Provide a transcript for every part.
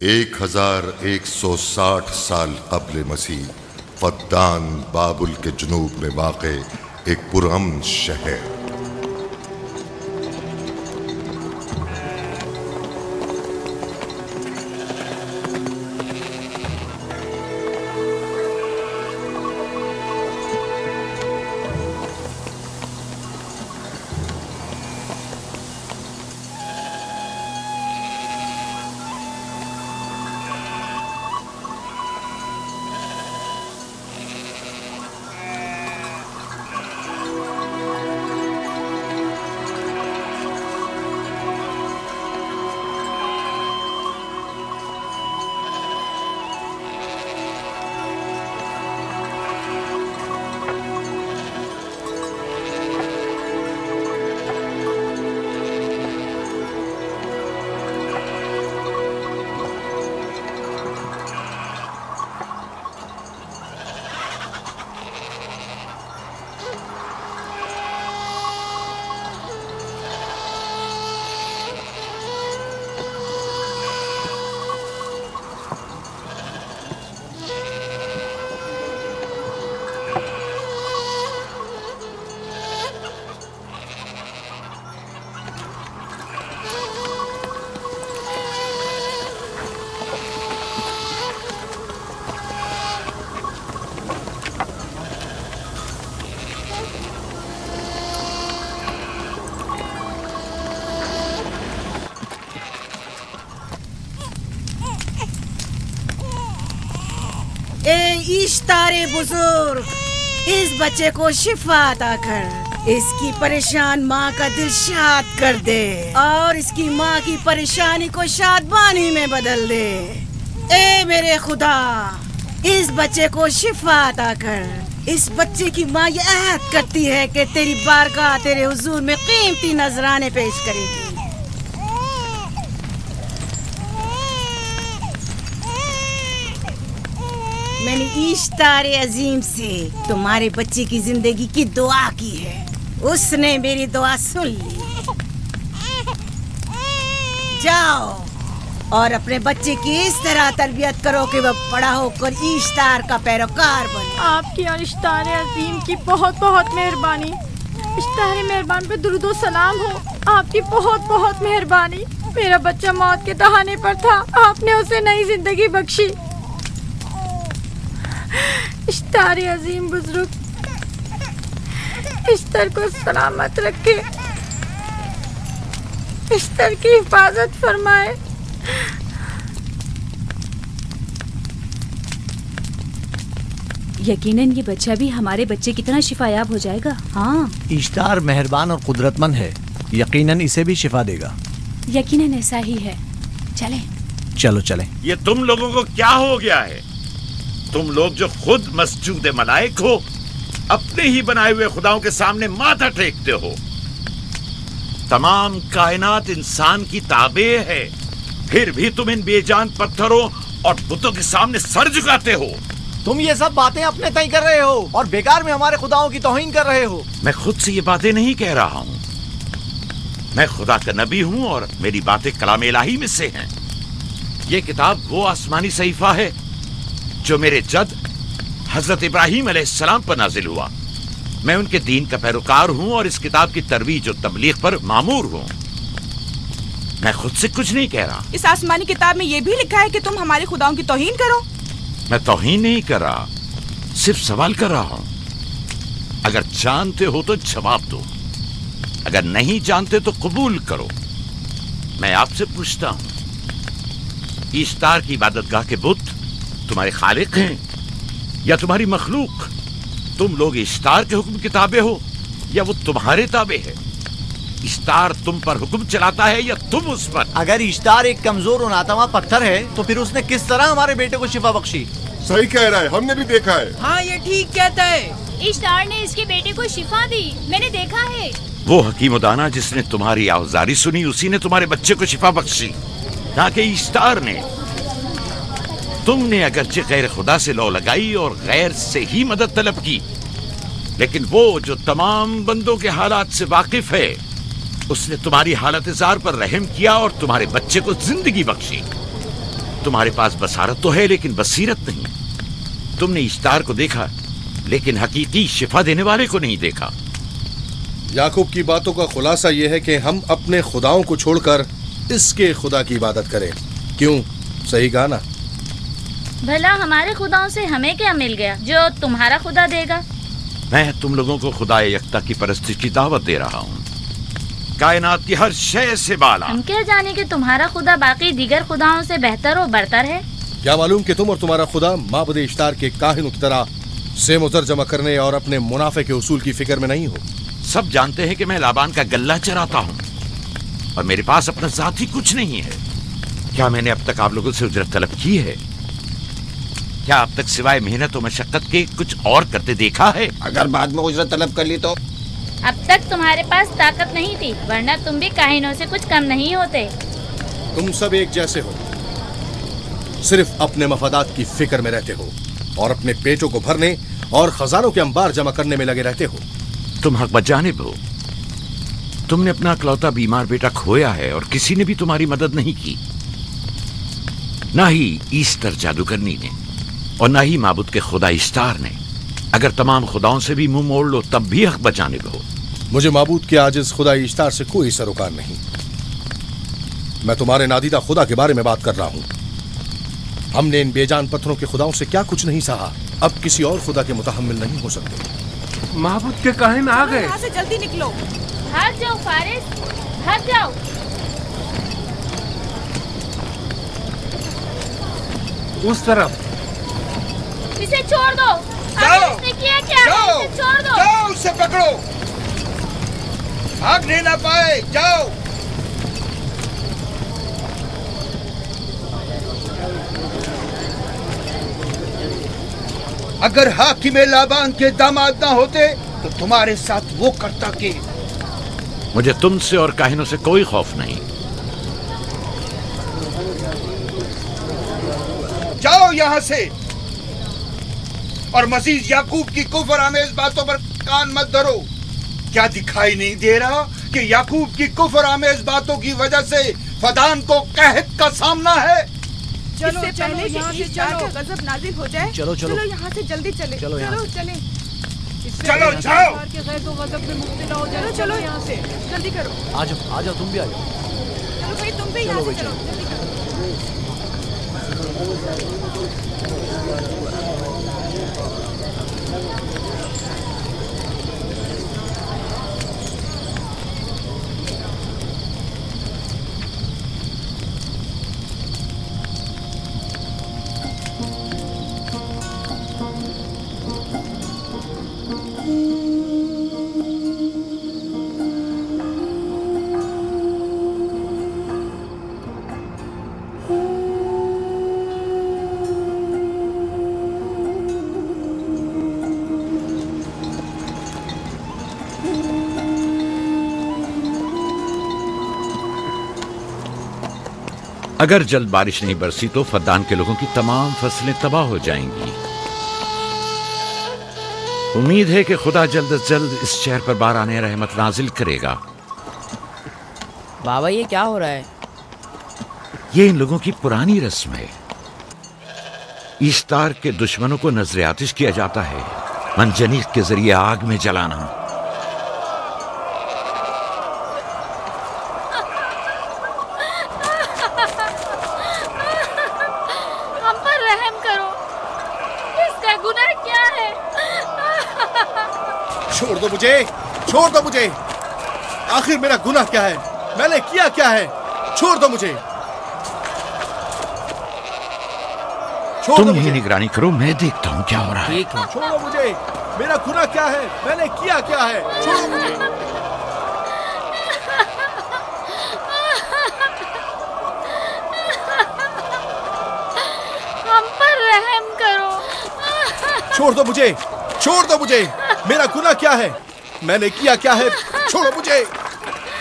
एक 1160 साल कब्ल मसीह फद्दान बाबुल के जुनूब में वाक़े एक पुरअमन शहर। ए इश्तारे बुजुर्ग, इस बच्चे को शिफा अता कर। इसकी परेशान माँ का दिल शाद कर दे और इसकी माँ की परेशानी को शादबानी में बदल दे। ए मेरे खुदा, इस बच्चे को शिफा अता कर। इस बच्चे की माँ ये अहद करती है कि तेरी बारगाह तेरे हुजूर में कीमती नजराने पेश करेगी। मैंने इश्तारे अजीम से तुम्हारे बच्चे की जिंदगी की दुआ की है, उसने मेरी दुआ सुन ली। जाओ और अपने बच्चे की इस तरह तरबियत करो कि वह बड़ा होकर इश्तार का पैरोकार बने। आपकी और इश्तारे अजीम की बहुत बहुत मेहरबानी। इश्तारे मेहरबान पे दुरूद व सलाम हो। आपकी बहुत बहुत मेहरबानी। मेरा बच्चा मौत के दहाने पर था, आपने उसे नई जिंदगी बख्शी। इश्तारे अजीम बुजुर्ग इश्तर को सलामत रखे, इश्तर की हिफाजत फरमाए। यकीनन ये बच्चा भी हमारे बच्चे की तरह शिफायाब हो जाएगा। हाँ, इश्तार मेहरबान और कुदरतमंद है, यकीनन इसे भी शिफा देगा। यकीनन ऐसा ही है। चलें। चलो चलें। ये तुम लोगों को क्या हो गया है? तुम लोग जो खुद मस्जूद मलाइक हो, अपने ही बनाए हुए खुदाओं के सामने माथा टेकते हो। तमाम कायनात इंसान की ताबे है, फिर भी तुम इन बेजान पत्थरों और बुतों के सामने सर झुकाते हो। तुम ये सब बातें अपने तय कर रहे हो और बेकार में हमारे खुदाओं की तौहीन कर रहे हो। मैं खुद से ये बातें नहीं कह रहा हूँ। मैं खुदा का नबी हूँ और मेरी बातें कलाम इलाही में से हैं। ये किताब वो आसमानी सहीफा है जो मेरे जद हजरत इब्राहीम अलैहिस्सलाम पर नाजिल हुआ। मैं उनके दीन का पैरोकार हूँ और इस किताब की तरवीज और तबलीग पर मामूर हूँ। मैं खुद से कुछ नहीं कह रहा। इस आसमानी किताब में ये भी लिखा है कि तुम हमारे खुदाओं की तौहीन करो। मैं तौहीन नहीं कर रहा, सिर्फ सवाल कर रहा हूँ। अगर जानते हो तो जवाब दो, अगर नहीं जानते तो कबूल करो। मैं आपसे पूछता हूँ, इश्तार की इबादतगाह के बुत तुम्हारे खालिक हैं या तुम्हारी मखलूक? तुम लोग इश्तार के हुक्म की ताबे हो या वो तुम्हारे ताबे है? इश्तार तुम पर हुक्म चलाता है या तुम उस पर? अगर इश्तार एक कमजोर और नातवा पत्थर है तो फिर उसने किस तरह हमारे बेटे को शिफा बख्शी? सही कह रहा है, हमने भी देखा है। हाँ, ये ठीक कहता है। इश्तार ने इसके बेटे को शिफा दी, मैंने देखा है। वो हकीम दाना जिसने तुम्हारी आवाज़ारी सुनी, उसी ने तुम्हारे बच्चे को शिफा बख्शी, ना कि इश्तार ने। तुमने अगरचे गैर खुदा से लौ लगाई और गैर से ही मदद तलब की, लेकिन वो जो तमाम बंदों के हालात से वाकिफ है, उसने तुम्हारी हालत जार पर रहम किया और तुम्हारे बच्चे को जिंदगी बख्शी। तुम्हारे पास बसारत तो है लेकिन बसीरत नहीं। तुमने इश्तार को देखा लेकिन हकीकी शिफा देने वाले को नहीं देखा। याकूब की बातों का खुलासा यह है कि हम अपने खुदाओं को छोड़कर इसके खुदा की इबादत करें। क्यों? सही कहा ना? भला हमारे खुदाओं से हमें क्या मिल गया जो तुम्हारा खुदा देगा? मैं तुम लोगों को खुदा यकता की परस्ती की दावत दे रहा हूँ, कायनात की हर शय से बाला। हम क्या जाने कि तुम्हारा खुदा बाकी दीगर खुदाओं से बेहतर और बरतर है? क्या मालूम कि तुम और तुम्हारा खुदा माबुद इश्तार के काहिनों की तरह सेम-उज़र जमा करने और अपने मुनाफे के उसूल की फिक्र में नहीं हो। सब जानते हैं कि मैं लाबान का गल्ला चराता हूँ और मेरे पास अपना जाती कुछ नहीं है। क्या मैंने अब तक आप लोगों से उजरत तलब की है? क्या अब तक सिवाय मेहनत और मशक्कत के कुछ और करते देखा है? अगर बाद में उजरत तलब कर ली तो? अब तक तुम्हारे पास ताकत नहीं थी, वरना तुम भी काहिनों से कुछ कम नहीं होते। तुम सब एक जैसे हो, सिर्फ अपने मफादात की फिक्र में रहते हो और अपने पेटों को भरने और खजानों के अंबार जमा करने में लगे रहते हो। तुम हक बजानिब हो। तुमने अपना इकलौता बीमार बेटा खोया है और किसी ने भी तुम्हारी मदद नहीं की, ना ही ईस्टर जादूगरनी ने और ना ही माबुद के खुदा इश्तार ने। अगर तमाम खुदाओं से भी मुंह मोड़ लो तब भी हक बजानिब हो। मुझे माबूद के आजिज खुदा इश्तार से कोई सरोकार नहीं। मैं तुम्हारे नादीदा खुदा के बारे में बात कर रहा हूँ। हमने इन बेजान पत्थरों के खुदाओं से क्या कुछ नहीं सहा, अब किसी और खुदा के मुतहम्मिल नहीं हो सकते। माबूद के काहिन आ गए। यहाँ से जल्दी निकलो। हट जाओ फारिस, हट जाओ। उस तरफ इसे छोड़ दो। जाओ, इसने किया क्या? जाओ, इसे छोड़ दो। जाओ, उसे पकड़ो, भागने ना पाए। जाओ। अगर हाकिम लाबान के दामाद ना होते तो तुम्हारे साथ वो करता के। मुझे तुमसे और काहिनों से कोई खौफ नहीं। जाओ यहां से और मजीद याकूब की कुफर आमेज बातों पर कान मत धरो। क्या दिखाई नहीं दे रहा कि याकूब की कुफर आमेज बातों की वजह से फदान को कहत का सामना है? चलो पहले यहाँ से चलो, गजब नाजिल हो जाए। चलो चलो यहाँ से जल्दी चले। चलो चले। चलो जाओ। चलो चलो यहाँ से जल्दी करो। आ जाओ तुम भी आ जाओ। चलो भाई तुम भी यहाँ से चलो जल्दी करो। अगर जल्द बारिश नहीं बरसी तो फद्दान के लोगों की तमाम फसलें तबाह हो जाएंगी। उम्मीद है कि खुदा जल्द से जल्द इस शहर पर बाराने रहमत नाजिल करेगा। बाबा ये क्या हो रहा है? ये इन लोगों की पुरानी रस्म है। ईस्तार के दुश्मनों को नजर आतिश किया जाता है, मंजनीक के जरिए आग में जलाना। छोड़ दो मुझे। आखिर मेरा गुनाह क्या है? मैंने किया क्या है? छोड़ दो मुझे। तुम ही निगरानी करो, मैं देखता हूँ क्या हो रहा है। छोड़ो मुझे। मेरा गुनाह क्या है? मैंने किया क्या है? छोड़ो मुझे। हम पर रहम करो। छोड़ दो मुझे। छोड़ दो मुझे। मेरा गुनाह क्या है? मैंने किया क्या है? छोड़ो मुझे।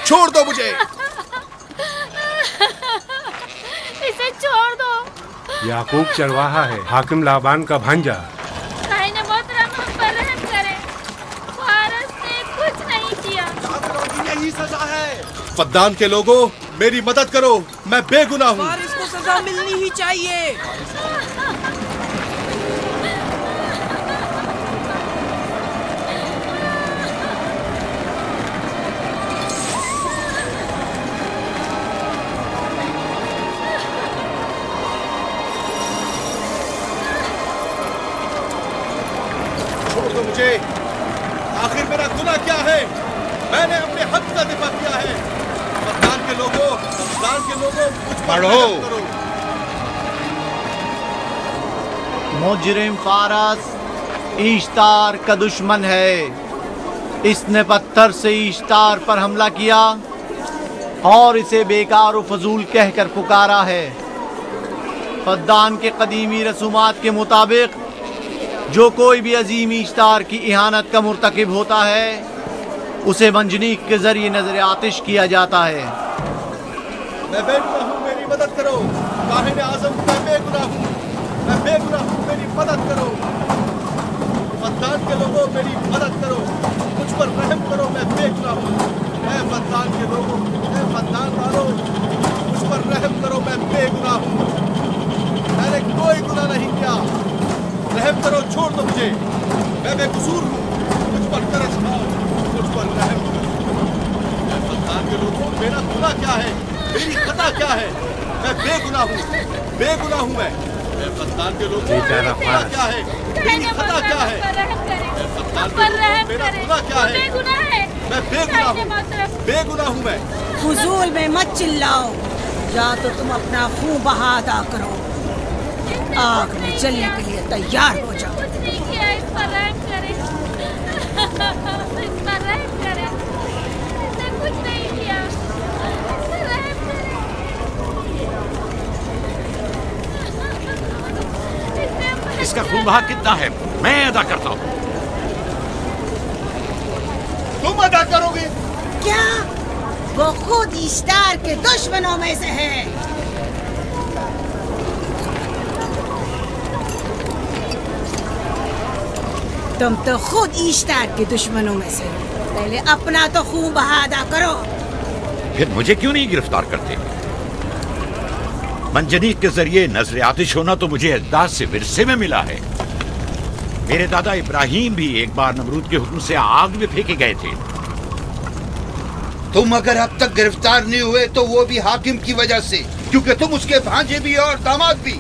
छोड़ दो मुझे। इसे छोड़ दो। याकूब चरवाहा है, हाकिम लाबान का भांजा। दाहिने मोहतरम हम पर रहम करें। वारिस ने कुछ नहीं किया। यही सजा है। फद्दान के लोगों, मेरी मदद करो, मैं बेगुनाह हूँ। वारिस को सजा मिलनी ही चाहिए। मुझे आखिर मेरा गुनाह क्या है? मैंने अपने हक का दिफा किया है। फद्दान के लोगों मुझ पर रहम करो। मुजरिम फारस ईश्तार का दुश्मन है। इसने पत्थर से ईश्तार पर हमला किया और इसे बेकार व फजूल कहकर पुकारा है। फद्दान के कदीमी रसूमात के मुताबिक जो कोई भी अजीम ईश्तार की इहानत का मुर्तकिब होता है उसे मंजनीक के जरिए नजर आतिश किया जाता है। मैं बेगुनाह हूँ, मेरी मदद करो। काहिन आज़म, मैं बेगुनाह हूँ, मैं बेगुनाह हूँ, मेरी मदद करो। फद्दान के लोगों, मेरी मदद करो, मुझ पर रहम करो, मैं बेगुनाह हूँ। ऐ फद्दान के लोगों, ऐ फद्दान वालों, मुझ पर रहम करो, मैं बेगुनाह हूँ। मैंने कोई गुनाह नहीं किया, रहम करो, छोड़ दो मुझे। मैं बेकसूर हूँ, मुझ पर तरस खाओ, मुझ पर रहम करो। ऐ फद्दान के लोगों, मेरा गुनाह क्या है? मेरी खता क्या है? मैं बेगुनाह हूँ, बेगुनाह हूँ मैं। ऐ फद्दान के लोगों, मेरा गुनाह क्या है? मेरी खता क्या है? ऐ फद्दान के लोगों, मेरा गुनाह क्या है? मैं बेगुनाह हूँ, बेगुनाह हूँ मैं। फुजूल में मत चिल्लाओ, या तो तुम अपना खून बहा अदा करो आग में जलने के लिए तैयार हो जाओ। कुछ नहीं किया, इस पर रहम करें। इस पर रहम करें। इसने कुछ नहीं किया, इस पर रहम करें। इसका खून बहा कितना है मैं अदा करता हूँ। तुम अदा करोगे? क्या? वो खुद इश्तार के दुश्मनों में से है। तुम तो खुद इश्तार के दुश्मनों में से हो। पहले अपना तो खून बहा अदा करो। फिर मुझे क्यों नहीं गिरफ्तार करते? मंजनीक के जरिए नजर आतिश होना तो मुझे अजदाद से विरसे में मिला है। मेरे दादा इब्राहिम भी एक बार नमरूद के हुक्म से आग में फेंके गए थे। तुम अगर अब तक गिरफ्तार नहीं हुए तो वो भी हाकिम की वजह से, क्योंकि तुम उसके भांजे भी और दामाद भी।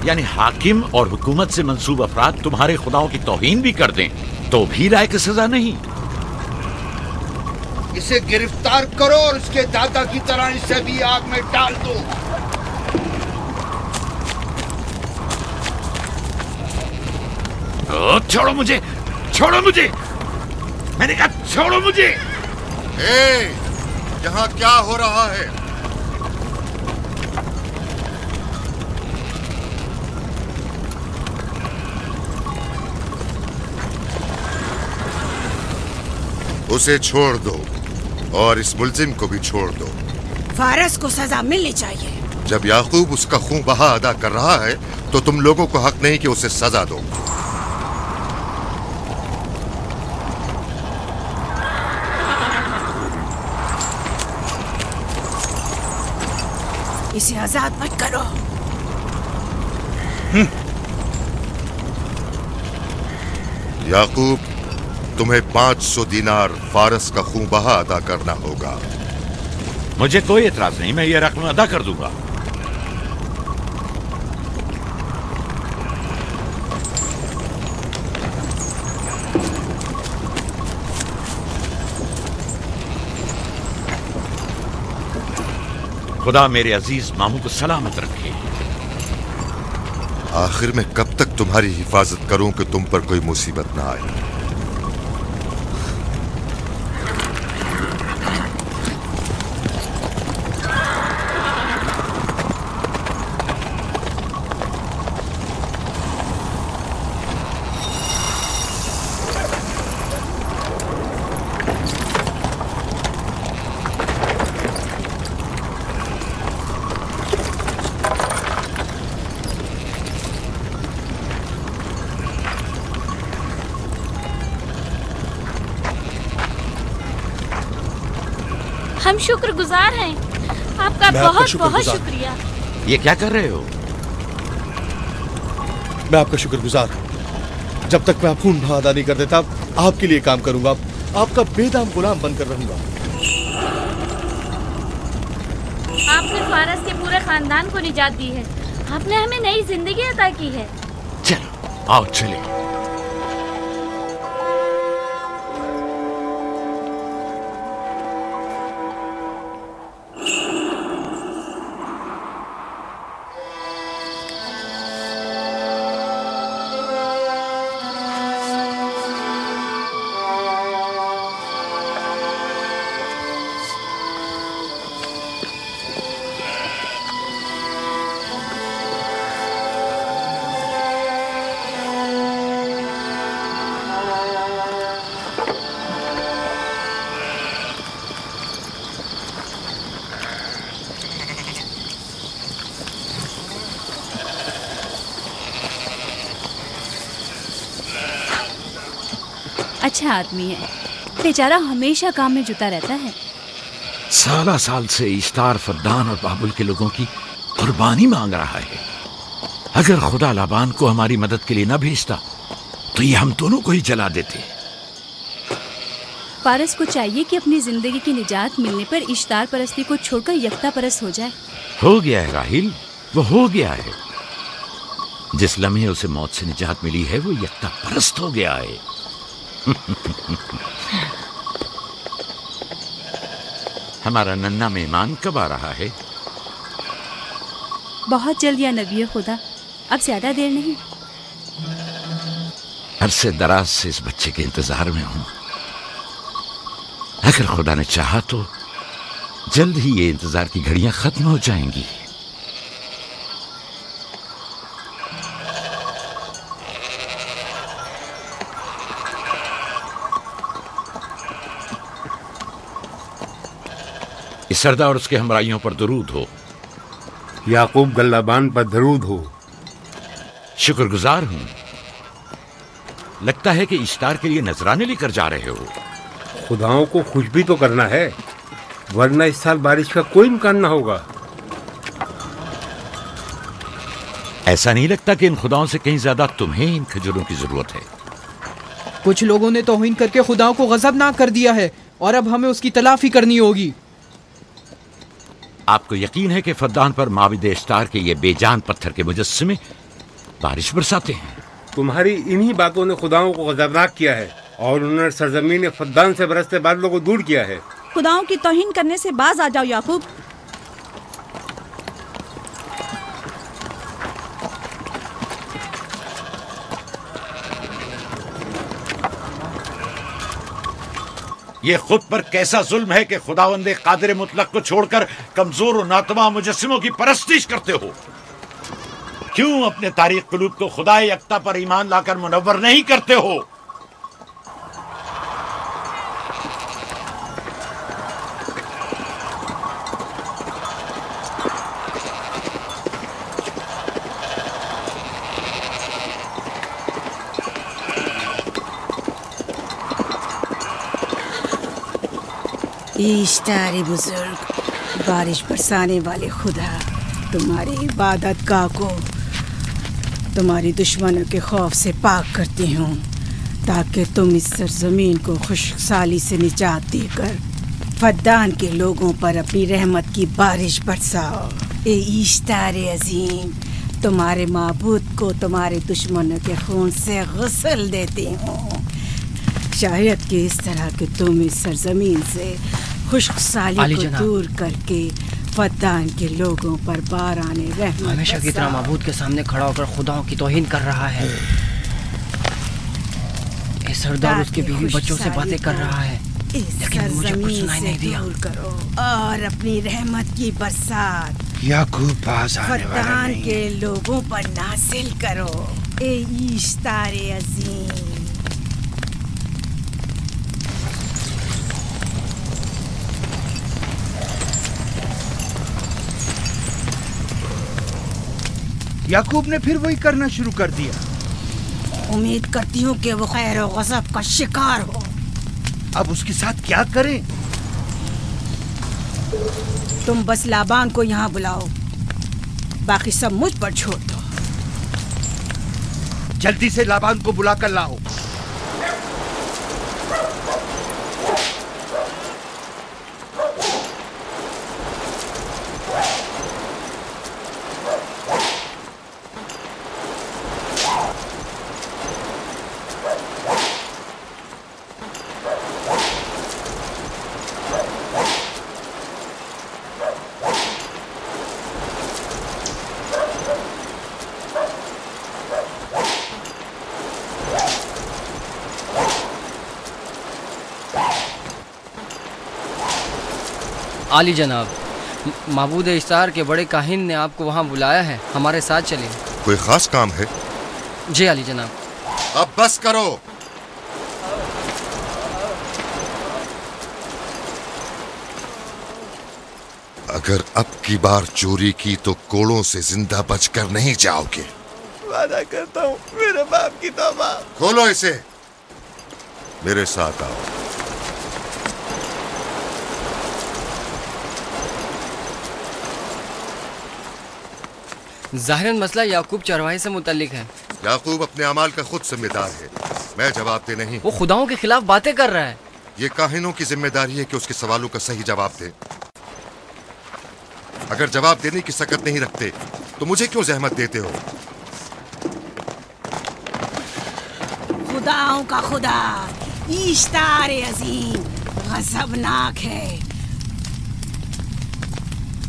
यानी हाकिम और हुकूमत से मंसूब अफराद तुम्हारे खुदाओं की तौहीन भी कर दें तो भी राय की सजा नहीं। इसे गिरफ्तार करो और उसके दादा की तरह इसे भी आग में डाल दो। छोड़ो मुझे, छोड़ो मुझे, मैंने कहा छोड़ो मुझे। यहाँ क्या हो रहा है? उसे छोड़ दो और इस मुल्जिम को भी छोड़ दो। फारस को सजा मिलनी चाहिए। जब याकूब उसका खून बहा अदा कर रहा है तो तुम लोगों को हक नहीं कि उसे सजा दो। इसे आजाद मत करो। याकूब, तुम्हें 500 दीनार फारस का खून बहा अदा करना होगा। मुझे कोई एतराज नहीं, मैं ये रकम अदा कर दूंगा। खुदा मेरे अजीज मामू को सलामत रखे। आखिर में कब तक तुम्हारी हिफाजत करूं कि तुम पर कोई मुसीबत ना आए? हम शुक्रगुजार हैं आपका, बहुत बहुत शुक्रिया। ये क्या कर रहे हो? मैं आपका शुक्रगुजार हूँ। जब तक मैं खून बहा अदा नहीं कर देता आपके लिए काम करूंगा, आपका बेदाम गुलाम बनकर रहूंगा। आपने फारस के पूरे खानदान को निजात दी है। आपने हमें नई जिंदगी अता की है। चलो आओ चले। अच्छा आदमी है, बेचारा हमेशा काम में जुटा रहता है। साला साल से इश्तार, फद्दान और बाबुल के लोगों की कुर्बानी मांग रहा है। अगर खुदा लाबान को हमारी मदद के लिए न भेजता तो ये हम दोनों को ही जला देते। फारस को चाहिए कि अपनी जिंदगी की निजात मिलने पर इश्तार परस्ती को छोड़कर यकता परस्त हो जाए। हो गया है राहिल, वो हो गया है। जिस लम्हे उसे मौत से निजात मिली है वो यकता परस्त हो गया है। हमारा नन्हा मेहमान कब आ रहा है? बहुत जल्द या नबी खुदा। अब ज्यादा देर नहीं। अरसे दराज से इस बच्चे के इंतजार में हूं। अगर खुदा ने चाहा तो जल्द ही ये इंतजार की घड़ियां खत्म हो जाएंगी। इस सरदार और उसके हमराइयों पर दरूद हो। याकूब गल्लाबान पर दरूद हो। शुक्रगुजार हूं। लगता है कि इश्तार के लिए नजराने लेकर जा रहे हो। खुदाओं को खुश भी तो करना है, वरना इस साल बारिश का कोई इम्कान ना होगा। ऐसा नहीं लगता कि इन खुदाओं से कहीं ज्यादा तुम्हें इन खजूरों की जरूरत है? कुछ लोगों ने तौहीन करके खुदाओं को गजबनाक कर दिया है और अब हमें उसकी तलाफी करनी होगी। आपको यकीन है कि फद्दान पर माबिद इश्तार के ये बेजान पत्थर के मुजस्समे बारिश बरसाते हैं? तुम्हारी इन्हीं बातों ने खुदाओं को गजबनाक किया है और उन्होंने सरजमीन फद्दान से बरसते बादलों को दूर किया है। खुदाओं की तौहीन करने से बाज आ जाओ याकूब। ये खुद पर कैसा जुल्म है कि खुदावंदे कादिर मुतलक को छोड़कर कमजोर और नातवा मुजस्सिमों की परस्तिश करते हो। क्यों अपने तारीख कुलूब को खुदाए यकता पर ईमान लाकर मुनव्वर नहीं करते हो? इश्तार बुजुर्ग, बारिश बरसाने वाले खुदा, तुम्हारी इबादत गाह को तुम्हारी दुश्मनों के खौफ से पाक करती हूँ, ताकि तुम इस सरजमीन को खुशहाली से निजात देकर फद्दान के लोगों पर अपनी रहमत की बारिश बरसाओ। ए इश्तार अजीम, तुम्हारे माबूद को तुम्हारे दुश्मनों के खून से गुस्ल देती हूँ। शायद कि इस तरह के तुम इस सरजमीन से खुशहाली को दूर करके फद्दान के लोगों पर बाराने रहमत हमेशा की तरह माबूद के सामने खड़ा होकर खुदाओं की तौहीन कर रहा है। ये सरदार उसके बीवी बच्चों से बातें कर रहा है, लेकिन मुझे कुछ सुनाई नहीं दिया। करो और अपनी रहमत की बरसात याकूब पास आने वाला फद्दान नहीं। के लोगों पर नासिल करो। ए इश्तार अजीम, याकूब ने फिर वही करना शुरू कर दिया। उम्मीद करती हूँ कि वो खैर और गज़ब का शिकार हो। अब उसके साथ क्या करें? तुम बस लाबान को यहाँ बुलाओ, बाकी सब मुझ पर छोड़ दो। जल्दी से लाबान को बुला कर लाओ। आली जनाब, माबूद इश्तार के बड़े काहिन ने आपको वहाँ बुलाया है, हमारे साथ चलिए। कोई खास काम है? जी आली जनाब। अब बस करो। अगर अब की बार चोरी की तो कोड़ों से जिंदा बचकर नहीं जाओगे। वादा करता हूँ मेरे बाप की तौबा। खोलो इसे, मेरे साथ आओ। ज़ाहिरन मसला याकूब चरवाहे से मुतल्लिक है। याकूब अपने अमाल का खुद जिम्मेदार है, मैं जवाब दे नहीं। वो खुदाओं के खिलाफ बातें कर रहा है। ये काहिनों की जिम्मेदारी है कि उसके सवालों का सही जवाब दे। अगर जवाब देने की सकत नहीं रखते तो मुझे क्यों जहमत देते हो? खुदाओं का खुदा इश्तार अजीम गज़बनाक है।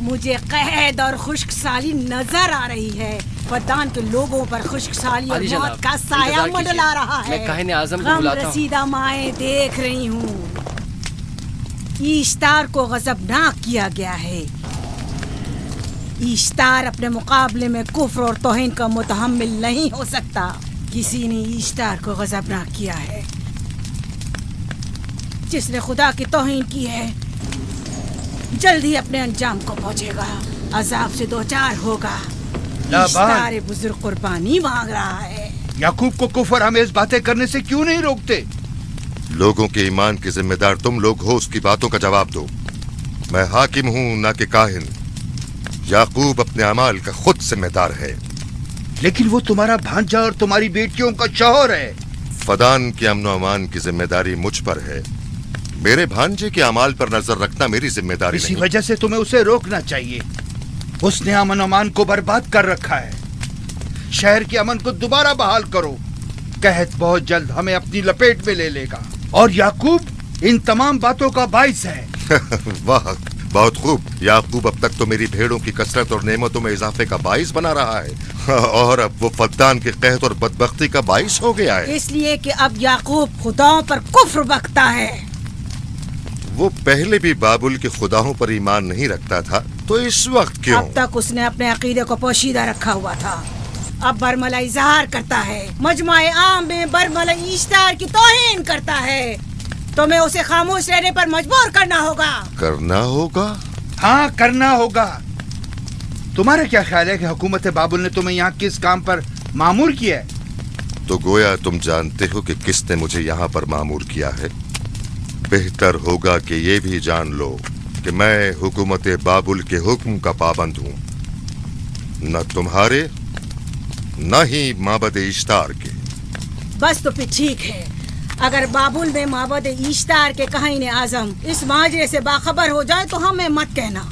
मुझे कैद और खुश्कसाली नजर आ रही है। फद्दान के लोगों पर खुशहाली और हाजी मौत जनाब, का साया इंतजार मंडला कीजिए। रहा है। मैं काहिन आज़म को गम बुलाता हूँ। रसीदा माएं देख रही हूँ। ईश्तार को गजबनाक किया गया है। ईश्तार अपने मुकाबले में कुफ्र और तौहीन का मुतहम्मिल नहीं हो सकता। किसी ने ईश्तार को गजबनाक किया है। जिसने खुदा की तौहीन की है जल्द ही अपने अंजाम को पहुंचेगा, अजाब से दो चार होगा। ईश्तार बुजुर्ग कुर्बानी मांग रहा है। याकूब को कुफर हमें बातें करने से क्यों नहीं रोकते? लोगों के ईमान की जिम्मेदार तुम लोग हो, उसकी बातों का जवाब दो। मैं हाकिम हूँ ना कि काहिन। याकूब अपने अमाल का खुद जिम्मेदार है। लेकिन वो तुम्हारा भांजा और तुम्हारी बेटियों का शौहर है। फदान के अमन अमान की जिम्मेदारी मुझ पर है। मेरे भांजे के अमाल पर नजर रखना मेरी जिम्मेदारी इसी नहीं। वजह से तुम्हें उसे रोकना चाहिए। उसने अमन अमान को बर्बाद कर रखा है। शहर के अमन को दोबारा बहाल करो। कहत बहुत जल्द हमें अपनी लपेट में ले लेगा और याकूब इन तमाम बातों का बाइस है। वाह, बहुत खूब। याकूब अब तक तो मेरी भेड़ों की कसरत और नेमतों में इजाफे का बाइस बना रहा है और अब वो फद्दान के कहत और बदबख्ती का बाइस हो गया है। इसलिए कि अब याकूब खुदाओं पर कुफ्र बकता है। वो पहले भी बाबुल के खुदाओं पर ईमान नहीं रखता था, तो इस वक्त क्यों? अब तक उसने अपने अकीदे को पोशीदा रखा हुआ था। अब बरमला इजहार करता है, मजमाए आम में बरमला ईश्तार की तौहीन करता है। तुम्हें उसे खामोश रहने पर मजबूर करना होगा। करना होगा? हाँ, करना होगा। तुम्हारा क्या ख्याल है कि हुकूमत बाबुल ने तुम्हें यहाँ किस काम पर मामूर किया है? तो गोया तुम जानते हो कि किसने मुझे यहाँ पर मामूर किया है। बेहतर होगा कि ये भी जान लो कि मैं हुकूमत बाबुल के हुक्म का पाबंद हूँ, न तुम्हारे न ही माबद इश्तार के। बस तो फिर ठीक है। अगर बाबुल में माबद इश्तार के काहिन आजम इस माजरे से बाखबर हो जाए तो हमें मत कहना।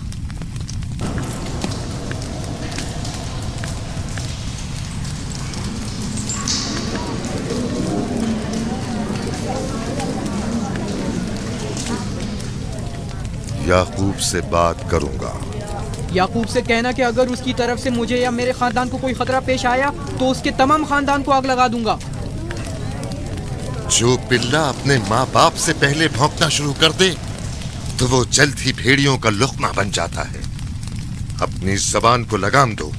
याकूब से बात करूंगा। याकूब से कहना कि अगर उसकी तरफ से मुझे या मेरे खानदान को कोई खतरा पेश आया तो उसके तमाम खानदान को आग लगा दूंगा। जो पिल्ला अपने माँ बाप से पहले भौंकना शुरू कर दे तो वो जल्द ही भेड़ियों का लुक़मा बन जाता है। अपनी जबान को लगाम दो।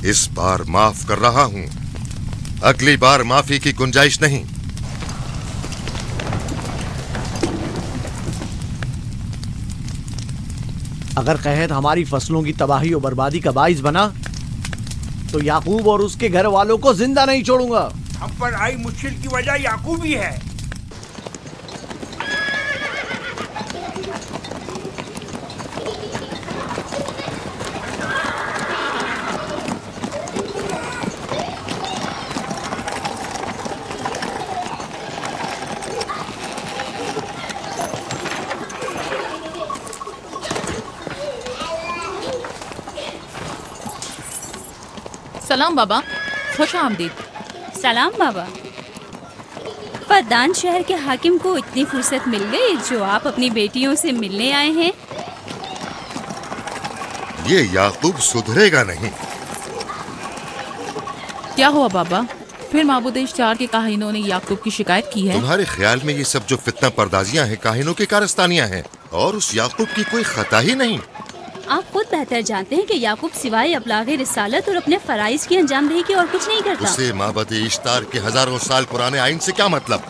इस बार माफ कर रहा हूं, अगली बार माफी की गुंजाइश नहीं। अगर कहत हमारी फसलों की तबाही और बर्बादी का बाइस बना तो याकूब और उसके घर वालों को जिंदा नहीं छोड़ूंगा। हम पर आई मुश्किल की वजह याकूब ही है। सलाम बाबा, खुश आमदीद। सलाम बाबा। फद्दान शहर के हाकिम को इतनी फुर्सत मिल गई जो आप अपनी बेटियों से मिलने आए हैं। ये याकूब सुधरेगा नहीं। क्या हुआ बाबा? फिर माबूद इश्तार के काहिनों ने याकूब की शिकायत की है? तुम्हारे ख्याल में ये सब जो फितना पर्दाजियां हैं काहिनों की कारस्तानियां हैं और उस याकूब की कोई खता ही नहीं। आप खुद बेहतर जानते हैं कि याकूब सिवाय अबलागे रिसालत और अपने फराइज की अंजामदही की और कुछ नहीं करता। उसे माबद इश्तार के हजारों साल पुराने आइन से क्या मतलब?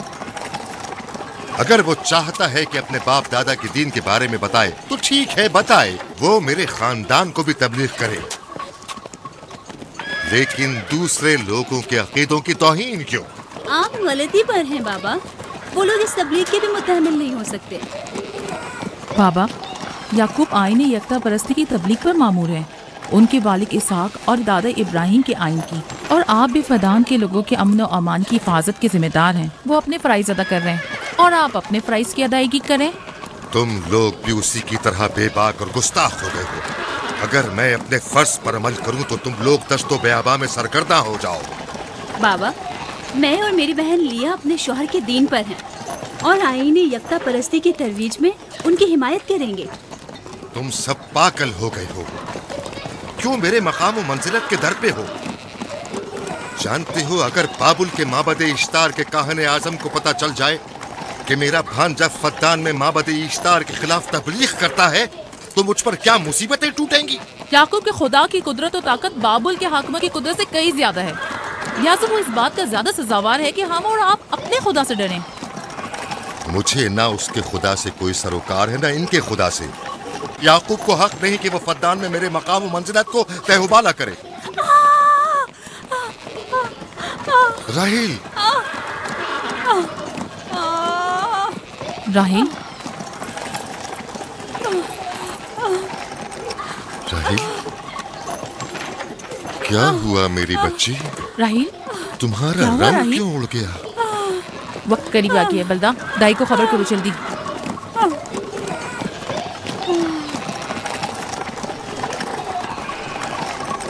अगर वो चाहता है कि अपने बाप दादा के दीन के बारे में बताए तो ठीक है, बताए। वो मेरे खानदान को भी तबलीग करे, लेकिन दूसरे लोगों के अकीदों की तौहीन क्यों? आप गलती पर हैं बाबा। वो लोग इस तबलीग के भी मुतहम्मिल नहीं हो सकते। बाबा, याकूब आईन यकता परस्ती की तबलीग पर मामूर है, उनके वालिद इसहाक और दादा इब्राहिम के आइन की। और आप भी फदान के लोगों के अमन और अमान की हिफाजत के जिम्मेदार हैं। वो अपने फ़राइज़ अदा कर रहे हैं और आप अपने फ़राइज़ की अदायगी करें। तुम लोग भी उसी की तरह बेबाक और गुस्ताख हो गए हो। अगर मैं अपने फर्ज पर अमल करूं तो तुम लोग दस्तो बेआबा में सरगर्दा हो जाओ। बाबा, मैं और मेरी बहन लिया अपने शौहर के दीन पर हैं और आईन यकता परस्ती की तरवीज में उनकी हिमायत करेंगे। तुम सब पागल हो गए हो। क्यों मेरे मकाम व मंजिलत के दर पे हो? जानते हो, अगर बाबुल के माबद इश्तार के काहने आजम को पता चल जाए कि मेरा भांजा फद्दान में माबद इश्तार के खिलाफ तबलीग करता है तो मुझ पर क्या मुसीबतें टूटेंगी। याकूब के खुदा की कुदरत और ताकत बाबुल के हाकिम की कुदरत से कई ज्यादा है, लिहाजा वो इस बात का ज्यादा सजावार है कि हम और आप अपने खुदा से डरें। मुझे ना उसके खुदा से कोई सरोकार है, ना इनके खुदा से। याकूब को हक नहीं कि वो फद्दान में मेरे मकाम व मंजिलत को तहबाला करे। राहिल, राहिल, राहिल, क्या हुआ मेरी बच्ची? राहिल, तुम्हारा रंग क्यों उड़ गया? वक्त करीब आ गया है बलदा, दाई को खबर करो जल्दी।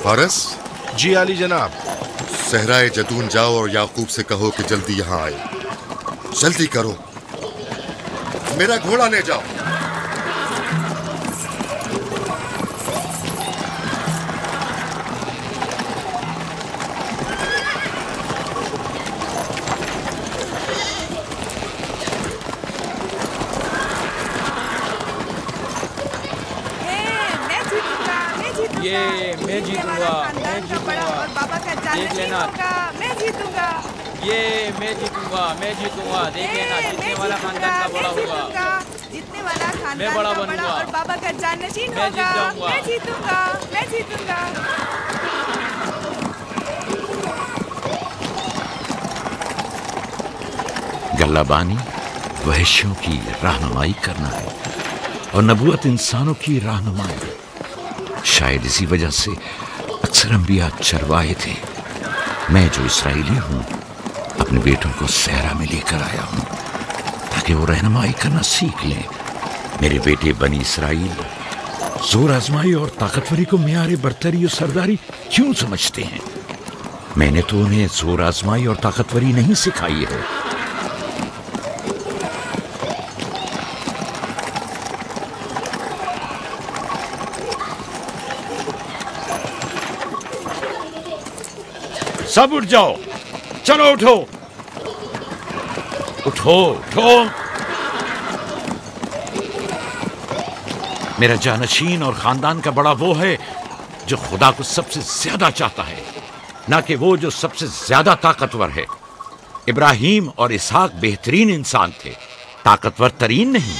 फारस? जी आली जनाब। सहराए जदून जाओ और याकूब से कहो कि जल्दी यहाँ आए। जल्दी करो, मेरा घोड़ा ले जाओ। ये मैं जीतूंगा, मैं जीतूंगा, देख लेना। मैं जीतूंगा, ये मैं जीतूंगा, मैं जीतूंगा, देख लेना। जीतने वाला खानदान का बड़ा होगा, जीतने वाला खानदान मैं बड़ा का बनूंगा और बाबा का जाननशीन मैं जीत होगा। जाऊंगा। मैं जीतूंगा, मैं जीतूंगा। गल्लाबानी वहशियों की रहनुमाई करना है और नबूवत इंसानों की रहनुमाई। शायद इसी वजह से अक्सर अंबिया चरवाहे थे। मैं जो इसराइली हूँ अपने बेटों को सहरा में लेकर आया हूँ ताकि वो रहनुमाई करना सीख लें। मेरे बेटे बनी इसराइल जोर आजमाई और ताकतवरी को मियारे बरतरी और सरदारी क्यों समझते हैं? मैंने तो उन्हें जोर आजमाई और ताकतवरी नहीं सिखाई है। सब उठ जाओ, चलो उठो, उठो, उठो। मेरा जानशीन और खानदान का बड़ा वो है जो खुदा को सबसे ज्यादा चाहता है, ना कि वो जो सबसे ज्यादा ताकतवर है। इब्राहिम और इसहाक बेहतरीन इंसान थे, ताकतवर तरीन नहीं।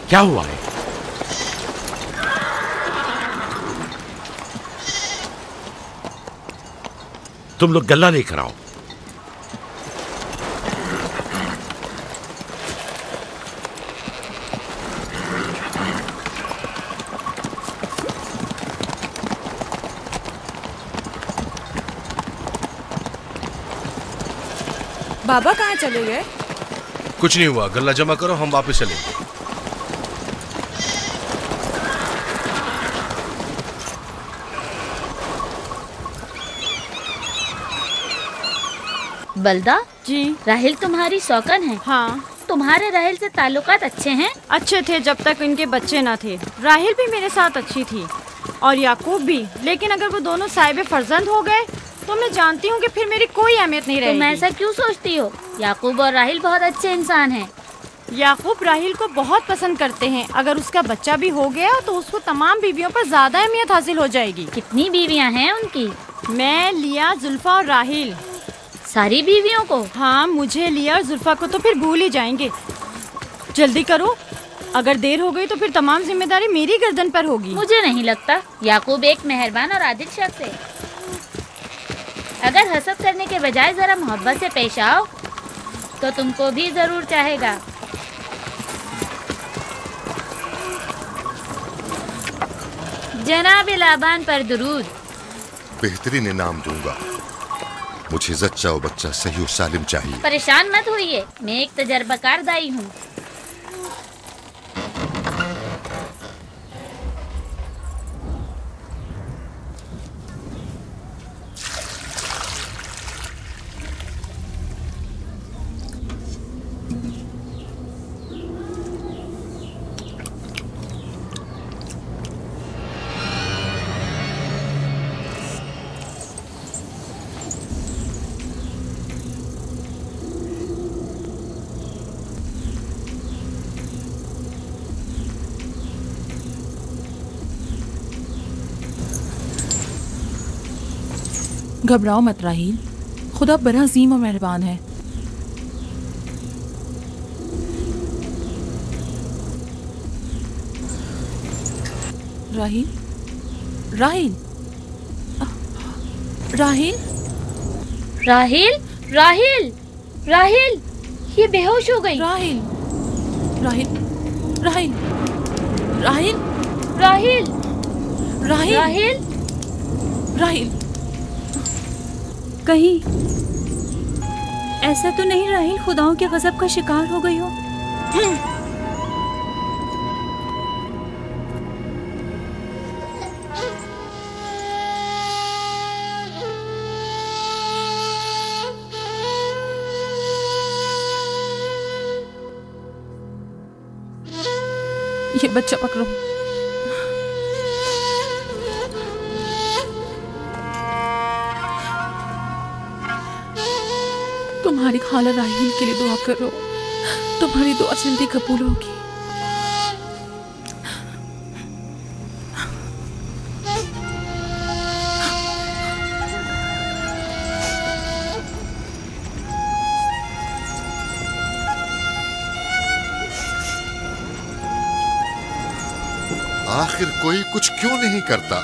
क्या हुआ है? तुम लोग गल्ला लेकर आओ। बाबा कहाँ चले गए? कुछ नहीं हुआ, गल्ला जमा करो, हम वापस चलेंगे। बलदा जी, राहिल तुम्हारी सौकन है। हाँ। तुम्हारे राहिल से ताल्लुकात अच्छे हैं? अच्छे थे जब तक इनके बच्चे ना थे। राहिल भी मेरे साथ अच्छी थी और याकूब भी, लेकिन अगर वो दोनों साहिब फर्जंद हो गए तो मैं जानती हूँ कि फिर मेरी कोई अहमियत नहीं रहेगी। तुम ऐसा क्यों सोचती हो? याकूब और राहिल बहुत अच्छे इंसान हैं। याकूब राहिल को बहुत पसंद करते हैं। अगर उसका बच्चा भी हो गया तो उसको तमाम बीवियों पर ज्यादा अहमियत हासिल हो जाएगी। कितनी बीवियाँ हैं उनकी? मैं, लिया, जुल्फा और राहिल। सारी बीवियों को? हाँ, मुझे, लिया और जुल्फा को तो फिर भूल ही जाएंगे। जल्दी करो, अगर देर हो गई तो फिर तमाम जिम्मेदारी मेरी गर्दन पर होगी। मुझे नहीं लगता। याकूब एक मेहरबान और आदिल शख्स है। अगर हसद करने के बजाय जरा मोहब्बत से पेश आओ तो तुमको भी जरूर चाहेगा। जनाब लाबान पर दुरूद। बेहतरीन इनाम दूंगा। मुझे जच्चा और बच्चा सही और सालिम चाहिए। परेशान मत होइए, मैं एक तजर्बाकार दाई हूँ। घबराओ मत राहील, खुदा बड़ा अजीम और मेहरबान है। राहील, राहील, राहील, राहील, राहील, राहील, ये बेहोश हो गई। राहील, राहील, राहील, राहील, राहील, राहील, राहील, राहील। कहीं ऐसा तो नहीं राहील खुदाओं के गजब का शिकार हो गई हो? ये बच्चा पकड़ो। तुम्हारी खाला राहील के लिए दुआ करो, तुम्हारी दुआ जल्दी कबूल होगी। आखिर कोई कुछ क्यों नहीं करता?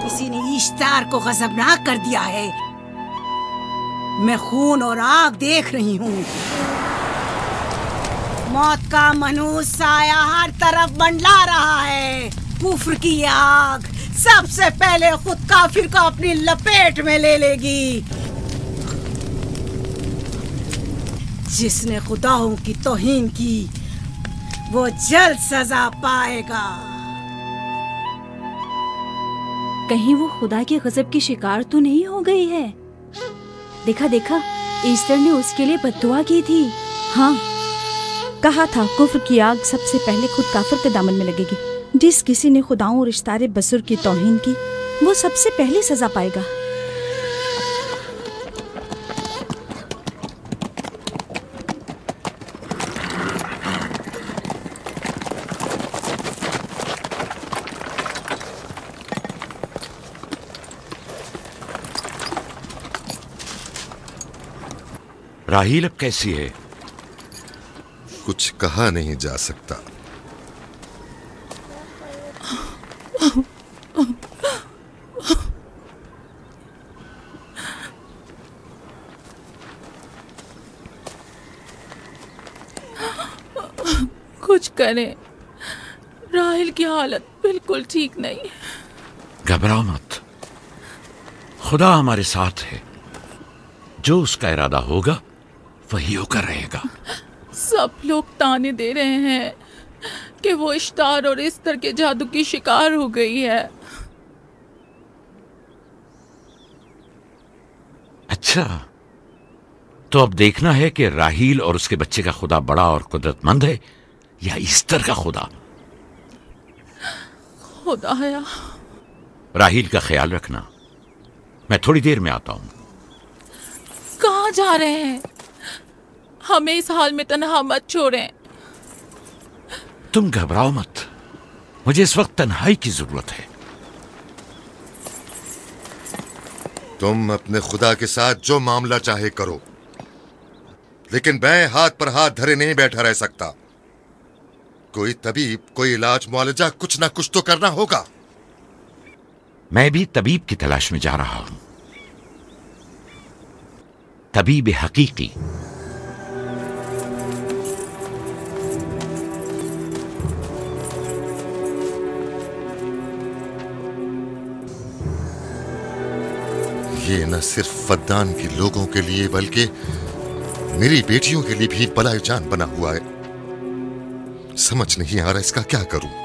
किसी ने इश्तार को गजबनाक कर दिया है। मैं खून और आग देख रही हूँ। मौत का मनहूस साया हर तरफ मंडला रहा है। कुफ्र की आग सबसे पहले खुद काफिर को अपनी लपेट में ले लेगी। जिसने खुदाओं की तौहीन की वो जल्द सजा पाएगा। कहीं वो खुदा के गजब की शिकार तो नहीं हो गई है? देखा देखा, ईस्टर ने उसके लिए बद्दुआ की थी। हाँ, कहा था कुफ्र की आग सबसे पहले खुद काफिर के दामन में लगेगी। जिस किसी ने खुदाओं और इश्तारे बसुर की तौहीन की वो सबसे पहले सजा पाएगा। राहील अब कैसी है? कुछ कहा नहीं जा सकता। कुछ करें, राहील की हालत बिल्कुल ठीक नहीं। घबराओ मत, खुदा हमारे साथ है। जो उसका इरादा होगा वही होकर रहेगा। सब लोग ताने दे रहे हैं कि वो इश्तार और इस्तर के जादू की शिकार हो गई है। अच्छा, तो अब देखना है कि राहील और उसके बच्चे का खुदा बड़ा और कुदरतमंद है या ईस्टर का खुदा। खुदाया, राहील का ख्याल रखना। मैं थोड़ी देर में आता हूं। कहाँ जा रहे हैं? हमें इस हाल में तन्हा मत छोड़ें। तुम घबराओ मत, मुझे इस वक्त तन्हाई की जरूरत है। तुम अपने खुदा के साथ जो मामला चाहे करो, लेकिन मैं हाथ पर हाथ धरे नहीं बैठा रह सकता। कोई तबीब, कोई इलाज मुआलजा, कुछ ना कुछ तो करना होगा। मैं भी तबीब की तलाश में जा रहा हूं। तबीब हकीकी। सिर्फ फद्दान के लोगों के लिए बल्कि मेरी बेटियों के लिए भी बलाए जान बना हुआ है। समझ नहीं आ रहा इसका क्या करूं।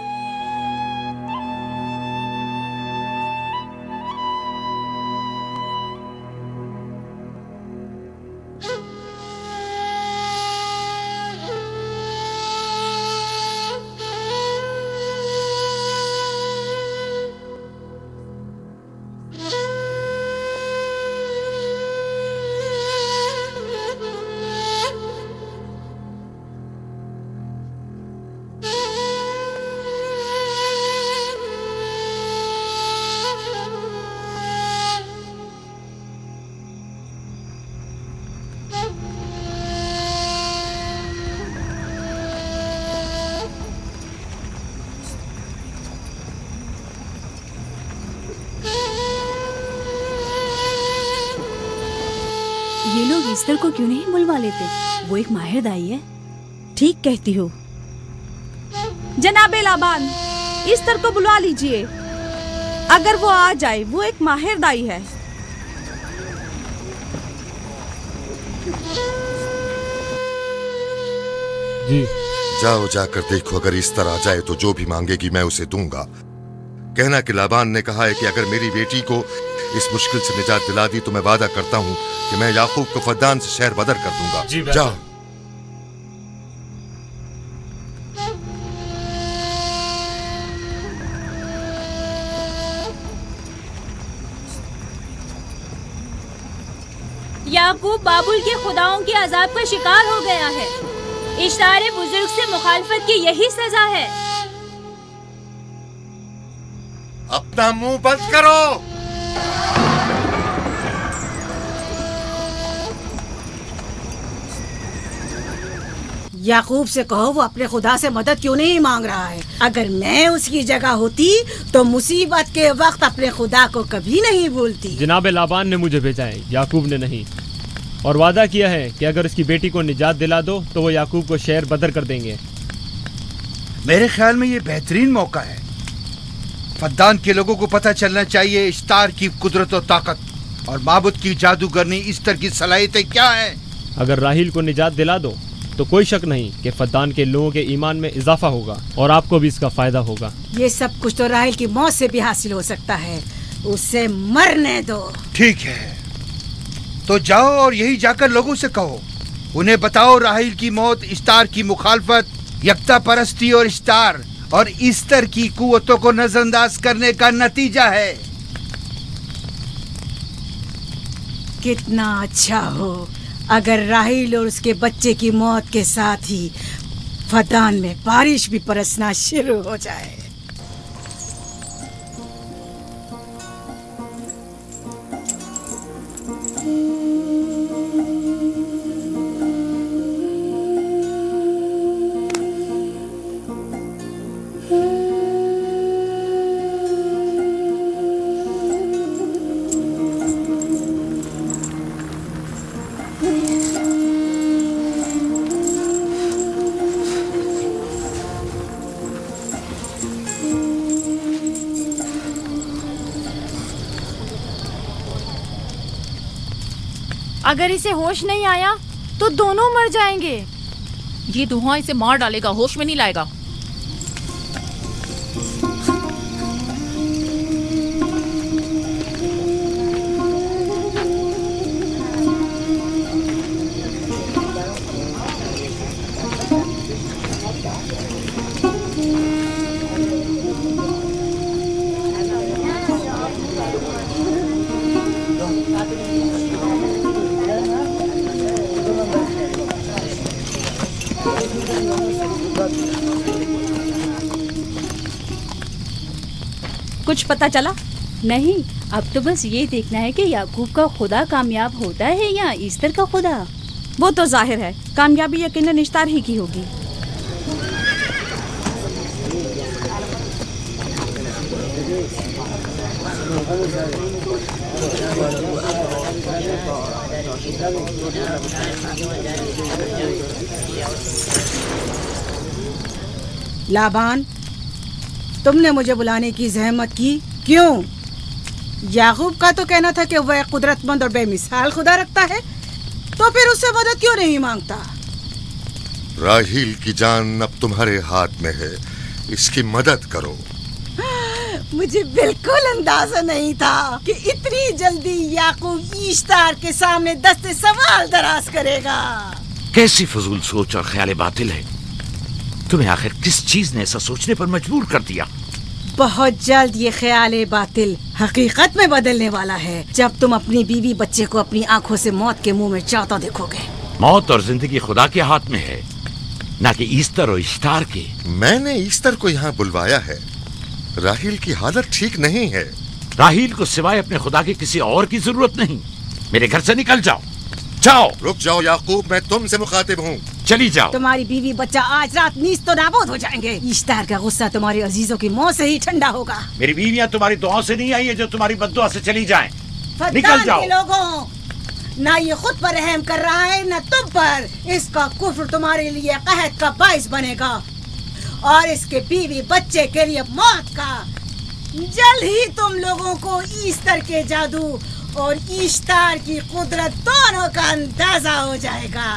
ये लोग ईस्टर को क्यों नहीं बुलवा लेते? वो एक माहिर दाई है। ठीक कहती हो। जनाबे लाबान, ईस्टर को बुलवा लीजिए। अगर वो आ जाए, वो एक माहिर दाई है। जी। जाओ जाकर देखो, अगर ईस्टर आ जाए तो जो भी मांगेगी मैं उसे दूंगा। कहना कि लाबान ने कहा है कि अगर मेरी बेटी को इस मुश्किल से निजात दिला दी तो मैं वादा करता हूँ कि मैं याकूब को फद्दान से शहर बदर कर दूंगा। जाओ। याकूब बाबुल के खुदाओं के अजाब का शिकार हो गया है। इश्तारे बुजुर्ग से मुखालफत की यही सजा है। अपना मुंह बंद करो। याकूब से कहो वो अपने खुदा से मदद क्यों नहीं मांग रहा है। अगर मैं उसकी जगह होती तो मुसीबत के वक्त अपने खुदा को कभी नहीं भूलती। जनाब लाबान ने मुझे भेजा है, याकूब ने नहीं, और वादा किया है कि अगर उसकी बेटी को निजात दिला दो तो वो याकूब को शहर बदर कर देंगे। मेरे ख्याल में ये बेहतरीन मौका है। फद्दान के लोगों को पता चलना चाहिए इश्तार की कुदरत और ताकत और माबुद की जादूगरनी ईस्टर की सलाहियतें क्या हैं। अगर राहील को निजात दिला दो तो कोई शक नहीं कि फद्दान के लोगों के ईमान में इजाफा होगा और आपको भी इसका फायदा होगा। ये सब कुछ तो राहील की मौत से भी हासिल हो सकता है। उसे मरने दो। ठीक है, तो जाओ और यही जाकर लोगों से कहो, उन्हें बताओ राहील की मौत इश्तार की मुखालफत, यकता परस्ती और इश्तार और ईस्टर की कुव्वतों को नजरअंदाज करने का नतीजा है। कितना अच्छा हो अगर राहील और उसके बच्चे की मौत के साथ ही फद्दान में बारिश भी बरसना शुरू हो जाए। अगर इसे होश नहीं आया तो दोनों मर जाएंगे। ये धुआं इसे मार डालेगा, होश में नहीं लाएगा। कुछ पता चला? नहीं, अब तो बस ये देखना है कि याकूब का खुदा कामयाब होता है या ईस्टर का खुदा। वो तो जाहिर है कामयाबी यकीनन इश्तार ही की होगी। लाबान, तुमने मुझे बुलाने की जहमत की, क्यों? याकूब का तो कहना था कि वह कुदरतमंद और बेमिसाल खुदा रखता है, तो फिर उससे मदद क्यों नहीं मांगता? राहील की जान अब तुम्हारे हाथ में है, इसकी मदद करो। मुझे बिल्कुल अंदाजा नहीं था कि इतनी जल्दी याकूब ईश्तार के सामने दस्ते सवाल दराज करेगा। कैसी फजूल सोच और ख्याल बातिल है। तुम्हें आखिर किस चीज ने ऐसा सोचने पर मजबूर कर दिया? बहुत जल्द ये ख्याल बातिल हकीकत में बदलने वाला है, जब तुम अपनी बीवी बच्चे को अपनी आंखों से मौत के मुंह में चाहता देखोगे। मौत और जिंदगी खुदा के हाथ में है, ना कि ईस्टर और इश्तार के। मैंने ईस्टर को यहाँ बुलवाया है। राहील की हालत ठीक नहीं है। राहील को सिवाय अपने खुदा के किसी और की जरूरत नहीं। मेरे घर से निकल जाओ। जाओ। रुक जाओ याकूब, मैं तुमसे मुखातिब हूँ। चली जाओ। तुम्हारी बीवी बच्चा आज रात नीस तो नाबूद हो जाएंगे। ईश्तार का गुस्सा तुम्हारे अजीजों की मौत से ही ठंडा होगा। मेरी बीवियां तुम्हारी दुआओं से नहीं आई है जो तुम्हारी बद्दुआ से चली जाएं। निकल जाओ। लोगों, ना ये खुद पर रहम कर रहा है न तुम पर। इसका कुफ्र तुम्हारे लिए कहत का बाइस बनेगा और इसके बीवी बच्चे के लिए मौत का। जल्द ही तुम लोगों को ईस्टर के जादू और ईश्तार की कुदरत दोनों का अंदाजा हो जाएगा।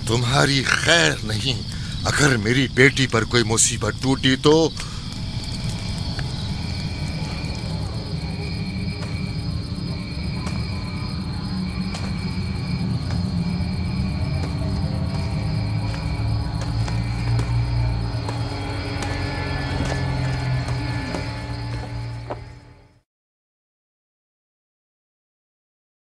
तुम्हारी खैर नहीं। अगर मेरी बेटी पर कोई मुसीबत टूटी तो